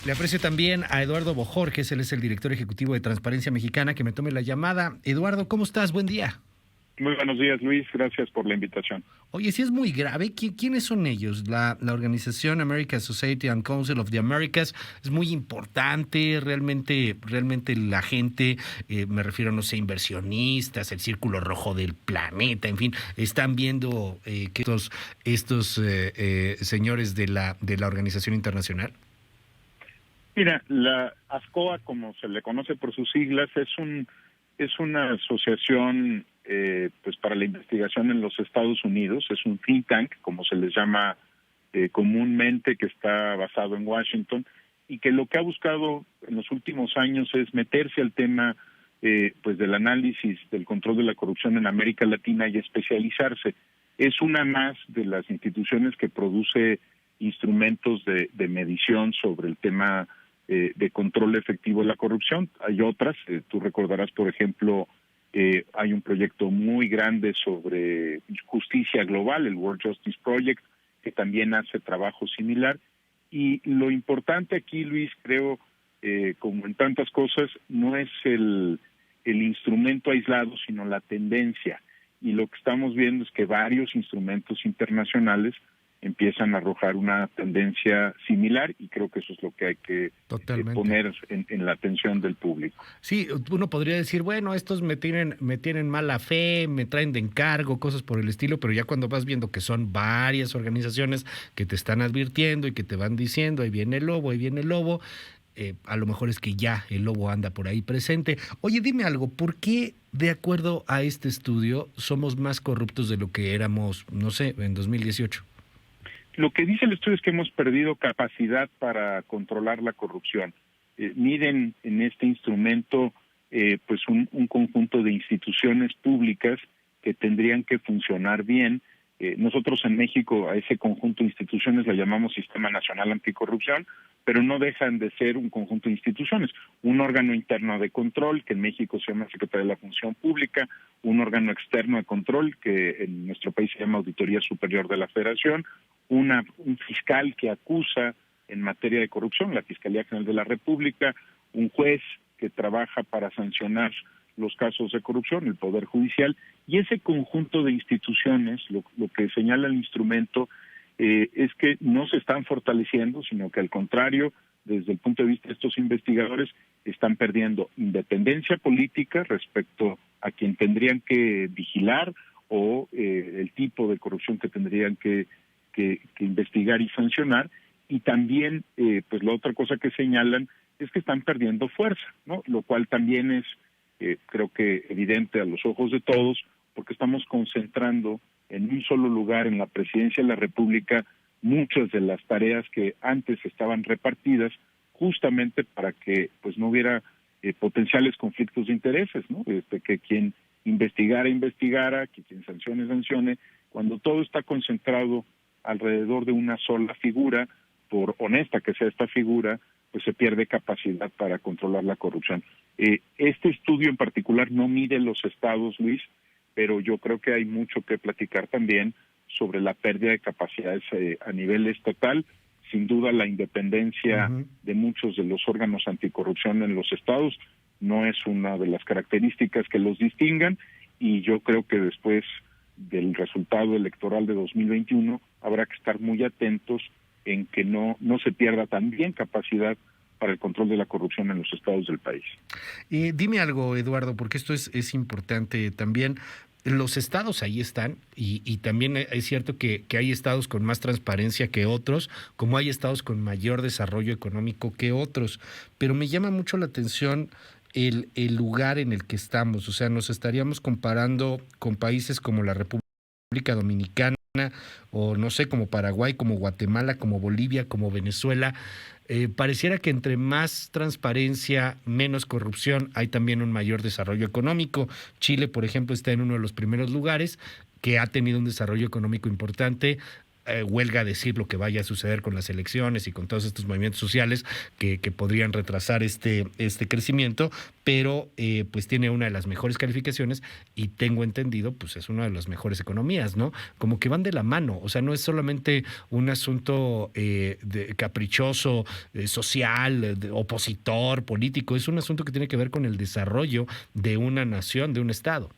Le aprecio también a Eduardo Bojor, que él es el director ejecutivo de Transparencia Mexicana, que me tome la llamada. Eduardo, ¿cómo estás? Buen día. Muy buenos días, Luis. Gracias por la invitación. Oye, si es muy grave, ¿quiénes son ellos? La organización American Society and Council of the Americas es muy importante, realmente la gente, me refiero, no sé, inversionistas, el Círculo Rojo del Planeta, en fin, están viendo que estos señores de la organización internacional. Mira, la ASCOA, como se le conoce por sus siglas, es una asociación pues para la investigación en los Estados Unidos. Es un think tank, como se les llama comúnmente, que está basado en Washington y que lo que ha buscado en los últimos años es meterse al tema pues del análisis del control de la corrupción en América Latina y especializarse. Es una más de las instituciones que produce instrumentos de medición sobre el tema de control efectivo de la corrupción. Hay otras, tú recordarás, por ejemplo, hay un proyecto muy grande sobre justicia global, el World Justice Project, que también hace trabajo similar. Y lo importante aquí, Luis, creo, como en tantas cosas, no es el instrumento aislado, sino la tendencia. Y lo que estamos viendo es que varios instrumentos internacionales empiezan a arrojar una tendencia similar y creo que eso es lo que hay que poner en la atención del público. Sí, uno podría decir, bueno, estos me tienen mala fe, me traen de encargo, cosas por el estilo, pero ya cuando vas viendo que son varias organizaciones que te están advirtiendo y que te van diciendo, ahí viene el lobo, a lo mejor es que ya el lobo anda por ahí presente. Oye, dime algo, ¿por qué, de acuerdo a este estudio, somos más corruptos de lo que éramos, no sé, en 2018? Lo que dice el estudio es que hemos perdido capacidad para controlar la corrupción. Miden en este instrumento pues un conjunto de instituciones públicas que tendrían que funcionar bien. Nosotros en México a ese conjunto de instituciones la llamamos Sistema Nacional Anticorrupción, pero no dejan de ser un conjunto de instituciones. Un órgano interno de control, que en México se llama Secretaría de la Función Pública, un órgano externo de control, que en nuestro país se llama Auditoría Superior de la Federación, un fiscal que acusa en materia de corrupción, la Fiscalía General de la República, un juez que trabaja para sancionar los casos de corrupción, el Poder Judicial, y ese conjunto de instituciones, lo que señala el instrumento, es que no se están fortaleciendo, sino que al contrario, desde el punto de vista de estos investigadores, están perdiendo independencia política respecto a quien tendrían que vigilar o el tipo de corrupción que tendrían que investigar y sancionar, y también pues la otra cosa que señalan es que están perdiendo fuerza, ¿no? Lo cual también es creo que evidente a los ojos de todos, porque estamos concentrando en un solo lugar en la Presidencia de la República muchas de las tareas que antes estaban repartidas justamente para que pues no hubiera potenciales conflictos de intereses, ¿no? Que quien investigara, que quien sancione, cuando todo está concentrado alrededor de una sola figura, por honesta que sea esta figura, pues se pierde capacidad para controlar la corrupción. Este estudio en particular no mide los estados, Luis, pero yo creo que hay mucho que platicar también sobre la pérdida de capacidades a nivel estatal. Sin duda la independencia de muchos de los órganos anticorrupción en los estados no es una de las características que los distingan, y yo creo que después del resultado electoral de 2021 habrá que estar muy atentos en que no se pierda también capacidad para el control de la corrupción en los estados del país. Dime algo, Eduardo, porque esto es importante también. Los estados ahí están y también es cierto que hay estados con más transparencia que otros, como hay estados con mayor desarrollo económico que otros, pero me llama mucho la atención el lugar en el que estamos. O sea, nos estaríamos comparando con países como la República Dominicana, o no sé, como Paraguay, como Guatemala, como Bolivia, como Venezuela. Pareciera que entre más transparencia, menos corrupción, hay también un mayor desarrollo económico. Chile, por ejemplo, está en uno de los primeros lugares, que ha tenido un desarrollo económico importante. huelga decir lo que vaya a suceder con las elecciones y con todos estos movimientos sociales que podrían retrasar este crecimiento, pero pues tiene una de las mejores calificaciones y tengo entendido, pues es una de las mejores economías, ¿no? Como que van de la mano, o sea, no es solamente un asunto caprichoso, social, opositor, político, es un asunto que tiene que ver con el desarrollo de una nación, de un estado.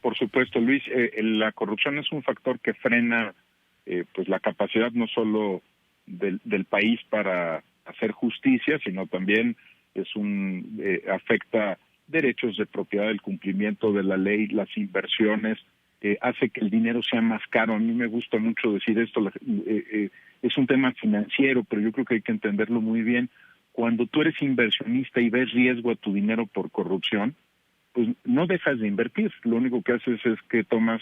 Por supuesto, Luis, la corrupción es un factor que frena pues la capacidad no solo del país para hacer justicia, sino también afecta derechos de propiedad, el cumplimiento de la ley, las inversiones, hace que el dinero sea más caro. A mí me gusta mucho decir esto, es un tema financiero, pero yo creo que hay que entenderlo muy bien. Cuando tú eres inversionista y ves riesgo a tu dinero por corrupción, pues no dejas de invertir, lo único que haces es que tomas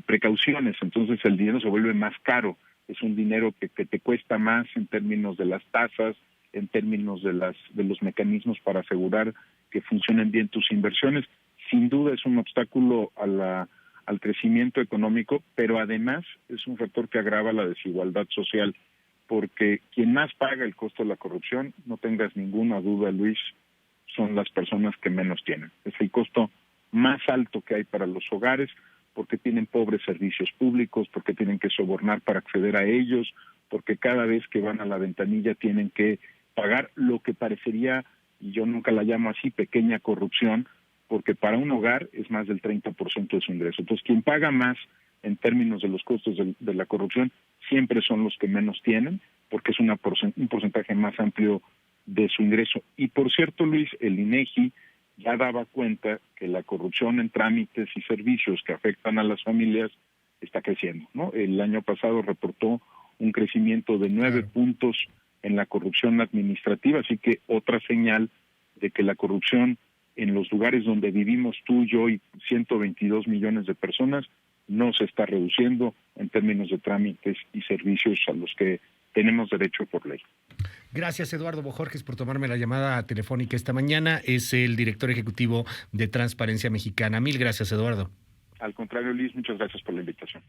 precauciones, entonces el dinero se vuelve más caro, es un dinero que te cuesta más en términos de las tasas, en términos de los mecanismos para asegurar que funcionen bien tus inversiones. Sin duda es un obstáculo al crecimiento económico, pero además es un factor que agrava la desigualdad social, porque quien más paga el costo de la corrupción, no tengas ninguna duda, Luis, son las personas que menos tienen. Es el costo más alto que hay para los hogares, porque tienen pobres servicios públicos, porque tienen que sobornar para acceder a ellos, porque cada vez que van a la ventanilla tienen que pagar lo que parecería, y yo nunca la llamo así, pequeña corrupción, porque para un hogar es más del 30% de su ingreso. Entonces, quien paga más en términos de los costos de la corrupción siempre son los que menos tienen, porque es un porcentaje más amplio de su ingreso. Y por cierto, Luis, el INEGI ya daba cuenta que la corrupción en trámites y servicios que afectan a las familias está creciendo, ¿no? El año pasado reportó un crecimiento de 9 puntos en la corrupción administrativa, así que otra señal de que la corrupción en los lugares donde vivimos tú, yo y 122 millones de personas no se está reduciendo en términos de trámites y servicios a los que tenemos derecho por ley. Gracias, Eduardo Bojorges, por tomarme la llamada telefónica esta mañana. Es el director ejecutivo de Transparencia Mexicana. Mil gracias, Eduardo. Al contrario, Luis, muchas gracias por la invitación.